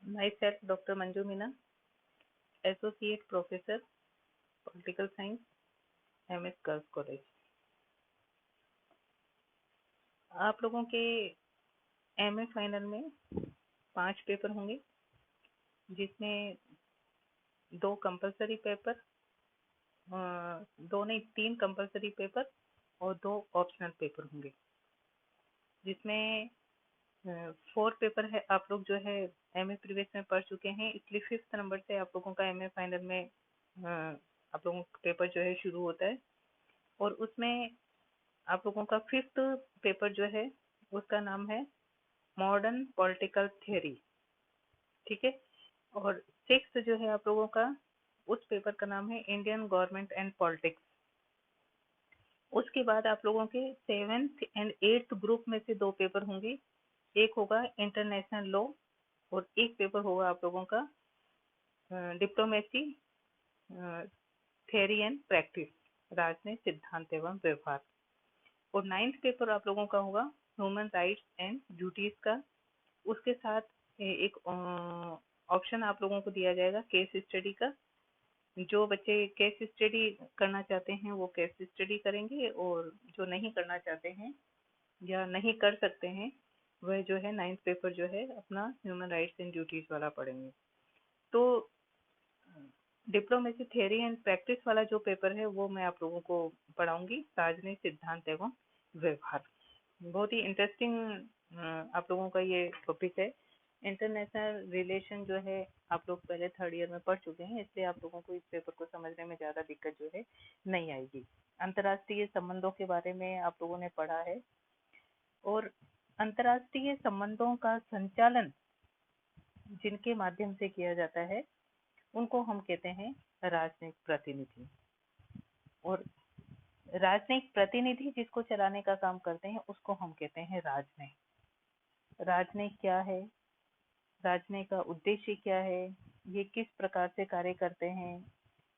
Myself, Dr. Manju Meena, Associate Professor, Political Science, MS girls college. आप लोगों के MA final में 5 paper होंगे, जिसमें 2 कंपलसरी पेपर, 2 नहीं 3 कंपलसरी पेपर और 2 ऑप्शनल पेपर होंगे, जिसमें 4 पेपर है। आप लोग जो है एमए प्रीवियस में पढ़ चुके हैं, इसलिए 5th नंबर से आप लोगों का एमए फाइनल में आप लोगों का पेपर जो है शुरू होता है। और उसमें आप लोगों का 5th पेपर जो है उसका नाम है मॉडर्न पॉलिटिकल थियरी, ठीक है। और 6th जो है आप लोगों का उस पेपर का नाम है इंडियन गवर्नमेंट एंड पॉलिटिक्स। उसके बाद आप लोगों के 7th एंड 8th ग्रुप में से 2 पेपर होंगे, एक होगा इंटरनेशनल लॉ और एक पेपर होगा आप लोगों का डिप्लोमेसी थियरी एंड प्रैक्टिस, राजनीति सिद्धांत एवं व्यवहार। और 9th पेपर आप लोगों का होगा ह्यूमन राइट्स एंड ड्यूटीज का। उसके साथ एक ऑप्शन आप लोगों को दिया जाएगा केस स्टडी का। जो बच्चे केस स्टडी करना चाहते हैं वो केस स्टडी करेंगे, और जो नहीं करना चाहते हैं या नहीं कर सकते हैं वह जो है 9th पेपर जो है अपना ह्यूमन राइट्स एंड ड्यूटीज वाला पढ़ेंगे। तो डिप्लोमेसी थियरी एंड प्रैक्टिस वाला जो पेपर है वो मैं आप लोगों को पढ़ाऊंगी, राजनीति सिद्धांत एवं व्यवहार। बहुत ही इंटरेस्टिंग आप लोगों का ये टॉपिक है। इंटरनेशनल रिलेशन जो है आप लोग पहले 3rd ईयर में पढ़ चुके हैं, इसलिए आप लोगों को इस पेपर को समझने में ज़्यादा दिक्कत जो है नहीं आएगी। अंतर्राष्ट्रीय संबंधों के बारे में आप लोगों ने पढ़ा है, और अंतर्राष्ट्रीय संबंधों का संचालन जिनके माध्यम से किया जाता है उनको हम कहते हैं राजनयिक प्रतिनिधि। और राजनयिक प्रतिनिधि जिसको चलाने का काम करते हैं उसको हम कहते हैं राजनयिक। राजनयिक क्या है, राजनयिक का उद्देश्य क्या है, ये किस प्रकार से कार्य करते हैं,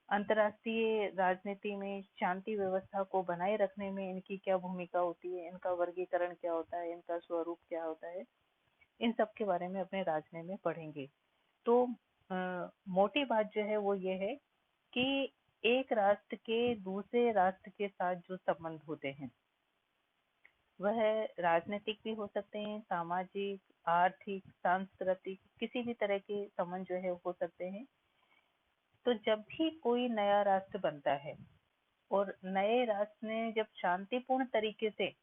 अंतर्राष्ट्रीय राजनीति में शांति व्यवस्था को बनाए रखने में इनकी क्या भूमिका होती है, इनका वर्गीकरण क्या होता है, इनका स्वरूप क्या होता है, इन सब के बारे में अपने राजनयिक में पढ़ेंगे। तो मोटी बात जो है वो ये है कि एक राष्ट्र के दूसरे राष्ट्र के साथ जो संबंध होते हैं वह राजनीतिक भी हो सकते हैं, सामाजिक, आर्थिक, सांस्कृतिक, किसी भी तरह के संबंध जो है हो सकते हैं। तो जब भी कोई नया राष्ट्र बनता है और नए राष्ट्र ने जब शांतिपूर्ण तरीके से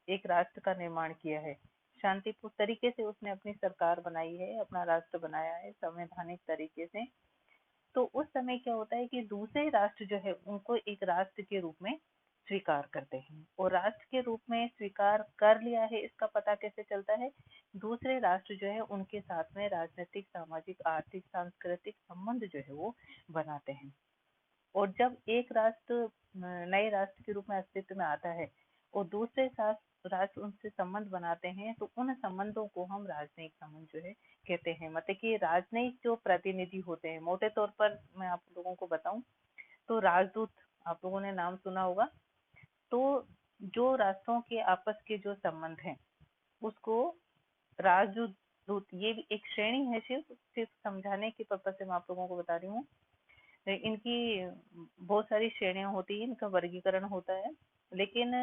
एक राष्ट्र का निर्माण किया है, शांतिपूर्ण तरीके से उसने अपनी सरकार बनाई है, अपना राष्ट्र बनाया है संवैधानिक तरीके से, तो उस समय क्या होता है कि दूसरे राष्ट्र जो है उनको एक राष्ट्र के रूप में स्वीकार करते हैं। और राष्ट्र के रूप में स्वीकार कर लिया है इसका पता कैसे चलता है, दूसरे राष्ट्र जो है उनके साथ में राजनीतिक, सामाजिक, आर्थिक, सांस्कृतिक संबंध जो है वो बनाते हैं। और जब एक राष्ट्र नए राष्ट्र के रूप में अस्तित्व में आता है और दूसरे राष्ट्र उनसे संबंध बनाते हैं, तो उन संबंधों को हम राजनयिक संबंध जो है कहते हैं। मतलब कि राजनयिक जो प्रतिनिधि होते हैं, मोटे तौर पर मैं आप लोगों को बताऊं तो राजदूत आप लोगों ने नाम सुना होगा। तो जो राष्ट्रों के आपस के जो संबंध हैं उसको राजदूत, ये भी एक श्रेणी है, सिर्फ समझाने के पर्पज से मैं आप लोगों को बता रही हूँ। इनकी बहुत सारी श्रेणियां होती है, इनका वर्गीकरण होता है, लेकिन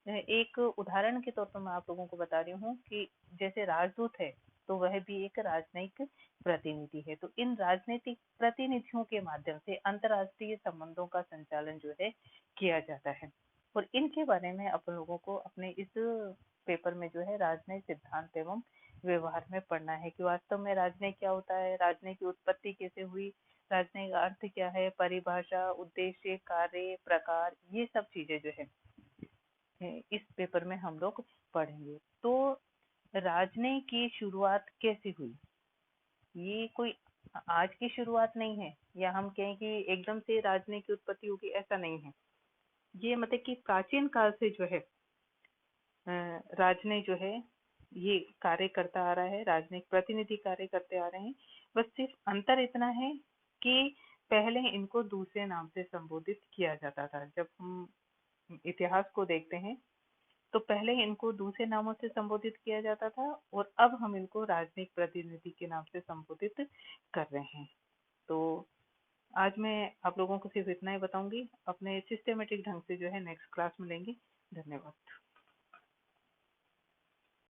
एक उदाहरण के तौर पर मैं आप लोगों को बता रही हूँ कि जैसे राजदूत है तो वह भी एक राजनयिक प्रतिनिधि है। तो इन राजनीतिक प्रतिनिधियों के माध्यम से अंतर्राष्ट्रीय संबंधों का संचालन जो है किया जाता है। और इनके बारे में अपन लोगों को अपने इस पेपर में जो है राजनयिक सिद्धांत एवं व्यवहार में पढ़ना है कि वास्तव में राजनयिक क्या होता है, राजनयिक की उत्पत्ति कैसे हुई, राजनयिक अर्थ क्या है, परिभाषा, उद्देश्य, कार्य, प्रकार, ये सब चीजें जो है इस पेपर में हम लोग पढ़ेंगे। तो राजनयिक की शुरुआत कैसे हुई, ये कोई आज की शुरुआत नहीं है, या हम कहें कि एकदम से राजनयिक की उत्पत्ति होगी, ऐसा नहीं है। ये मतलब कि प्राचीन काल से जो है राजनयिक जो है ये कार्य करता आ रहा है, राजनयिक प्रतिनिधि कार्य करते आ रहे हैं। बस सिर्फ अंतर इतना है कि पहले इनको दूसरे नाम से संबोधित किया जाता था। जब हम इतिहास को देखते हैं तो पहले इनको दूसरे नामों से संबोधित किया जाता था और अब हम इनको राजनयिक प्रतिनिधि के नाम से संबोधित कर रहे हैं। तो आज मैं आप लोगों को सिर्फ इतना ही बताऊंगी, अपने सिस्टमेटिक ढंग से जो है नेक्स्ट क्लास में लेंगे। धन्यवाद।